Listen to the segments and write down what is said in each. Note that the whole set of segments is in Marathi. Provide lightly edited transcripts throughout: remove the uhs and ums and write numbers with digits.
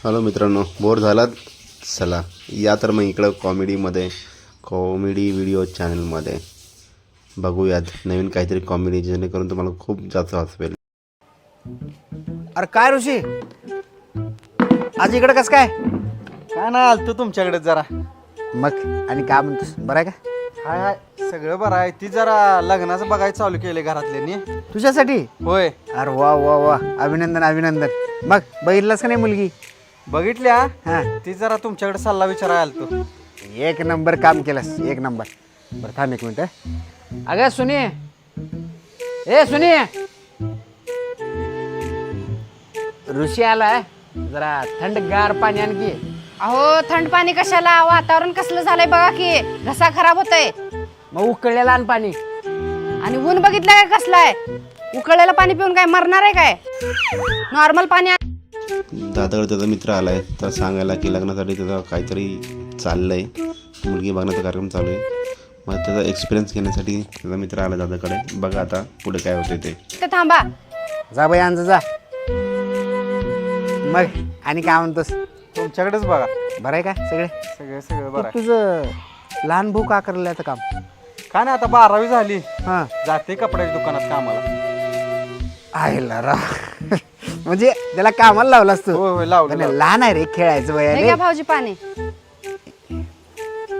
हॅलो मित्रांनो, बोर झालात? चला या तर मग इकडं कॉमेडी व्हिडिओ चॅनलमध्ये बघूयात नवीन काहीतरी कॉमेडी, जेणेकरून तुम्हाला खूप जास्त हसवेल. अरे काय ऋषी, आज इकडे कसं काय? काय नाही आलतो तुमच्याकडे जरा. मग आणि काय म्हणतोस, बरं आहे का? हाय हाय, सगळं बरं आहे. ती जरा लग्नाचं बघायला चालू केले घरातल्यांनी. तुझ्यासाठी? होय, अरे वा वा वा, अभिनंदन अभिनंदन. मग बघितलंस का नाही मुलगी? बघितल्या. हां, ती जरा तुमच्याकडे सल्ला विचारायला आलतो. एक नंबर काम केलंस, एक नंबर. बरं थांब एक मिनिट. अगं सुनी, ए सुनी, ऋषी आलाय, जरा थंडगार पाणी आणखी. अहो थंड पाणी कशाला, वातावरण कसलं झालंय बघा की, घसा खराब होतय. मग उकळलेलं आण पाणी. आणि ऊन बघितलं काय कसलं आहे, उकळलेलं पाणी पिऊन काय मरणार आहे काय? नॉर्मल पाणी दादाकडे त्याचा मित्र आला आहे, तर सांगायला की लग्नासाठी त्याचा काहीतरी चाललं आहे, मुलगी बघण्याचा कार्यक्रम चालू आहे. मग त्याचा एक्सपिरियन्स घेण्यासाठी त्याचा मित्र आला दादाकडे. बघा आता पुढे काय होते ते. तर थांबा. जा बाई आणजा जा. मग आणि काय म्हणतोस, तुमच्याकडेच बघा. बरं आहे का सगळे? सगळं बरं आहे. तुझं लहान भाऊ का करलं आता काम? काय नाही, आता 12वी झाली, हां, जाते कपड्याच्या दुकानात कामाला. आहे रा म्हणजे त्याला कामाला लावलास तू? होय होय, लावलं पण लहान आहे रे, खेळायचं वय हे आहे घ्या रे. भाऊजी पाणी.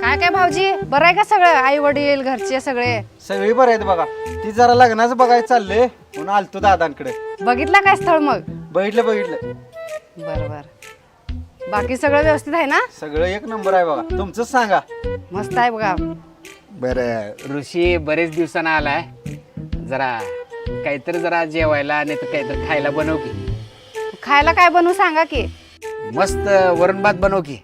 काय भाऊजी, बरं आहे का सगळं? आई वडील घरचे सगळे सगळी बरं आहेत बघा. ती जरा लग्नाचं बघायला चालले म्हणून आलतो दादांकडे. बघितला काय स्थळ मग? बघितलं. बर बर. बाकी सगळं व्यवस्थित आहे ना? सगळं एक नंबर आहे बघा. तुमचंच सांगा. मस्त आहे बघा. बरं ऋषी, बरेच दिवसानं आलाय, जरा काहीतरी जरा जेवायला नाही तर काहीतरी खायला बनव की. खायला काय बनवू सांगा की. मस्त वरण भात बनव की.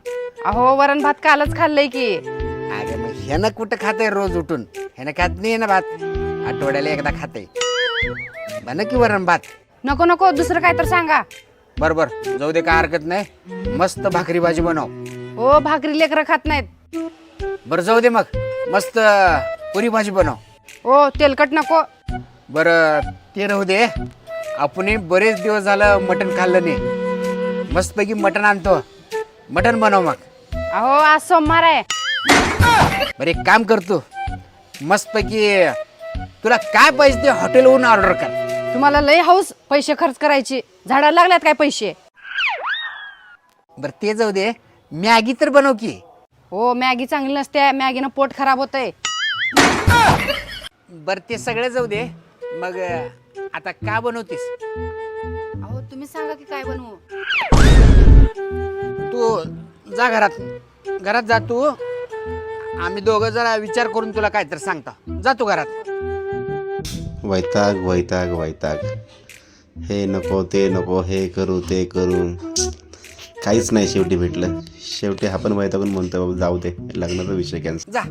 अहो वरण भात कालच खाल्लंय की. अगं मग ह्यानं कुठं खातंय रोज उठून? ह्यानं खात नाही ना भात, आठवड्याला एकदा खातंय. बन की वरण भात. नको नको, दुसरं काय तर सांगा. बरोबर, जाऊ दे, काय हरकत नाही. मस्त भाकरी भाजी बनव. हो, भाकरी लेकरं खात नाहीत. बरं जाऊ दे, मग मस्त पुरी भाजी बनव. हो, तेलकट नको. बरं ते राहू दे, आपण बरेच दिवस झालं मटण खाल्लं नाही. मस्तपैकी मटण आणतो, मटण बनव मग. अहो आज सोमवार आहे. बरं एक काम करतो, मस्तपैकी तुला काय पाहिजे ते हॉटेलवरून ऑर्डर कर. तुम्हाला लय हौस पैसे खर्च करायची, झाडाला लागल्यात काय पैसे? बरं ते जाऊ दे, मॅगी तर बनव की. हो, मॅगी चांगली नसते, मॅगीनं पोट खराब होतंय. बरं ते सगळं जाऊ दे, मग आता का बनवतेस? अहो तुम्ही सांगा की काय बनवू. तू जा घरात जा तू. आम्ही दोघं जरा विचार करून तुला काय तर सांगता. जा तू घरात. वैताग, हे नको ते नको, हे करू ते करू, काहीच नाही शेवटी भेटलं. शेवटी आपण वैतागून म्हणतो बाबा जाऊ दे, लग्नाचा विषय कॅन्सल. जा.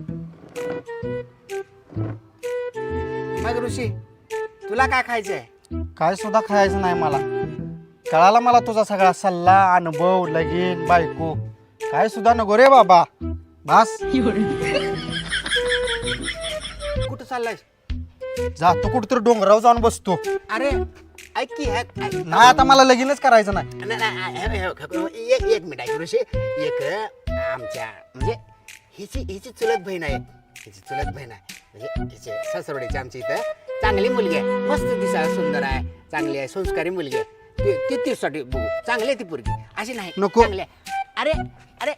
मग ऋषी, तुला काय खायचंय? काय सुद्धा खायचं नाही मला. कळाला मला तुझा सगळा सल्ला, अनुभव, लगीन, बायको, काय सुद्धा नको रे बाबा. बस कुठं चाललाय? जातो कुठतरी डोंगरावर जाऊन बसतो. अरे ऐक की, नाही आता मला लगीनच करायचं नाही. एक मिनिट ऐक ऋषी. एक आमच्या म्हणजे हिची चुलत बहीण आहे. म्हणजे हिचे सासरवाडीची आमच्या इथं चांगली मुलगी आहे. मस्त दिसायला सुंदर आहे, चांगली आहे, संस्कारी मुलगी आहे. तिसाठी बघू, चांगली आहे ती पोरगी, अशी नाही. नको. चांगली आहे. अरे अरे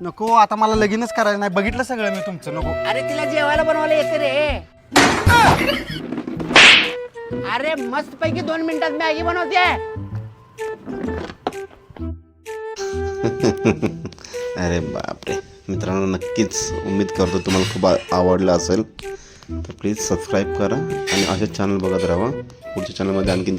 नको, आता मला लगीनच करायचं नाही. बघितलं सगळं मी तुमचं. नको. अरे तिला जेवायला बनवायला येते रे. अरे मस्त पैकी 2 मिनिटात मॅगी बनवते. अरे बापरे मित्रांनो, नक्कीच उम्मीद करतो तुम्हाला खूप आवडलं असेल. तर प्लीज सबस्क्राईब करा आणि असेच चॅनल बघत राहा. पुढच्या चॅनलमध्ये आणखीन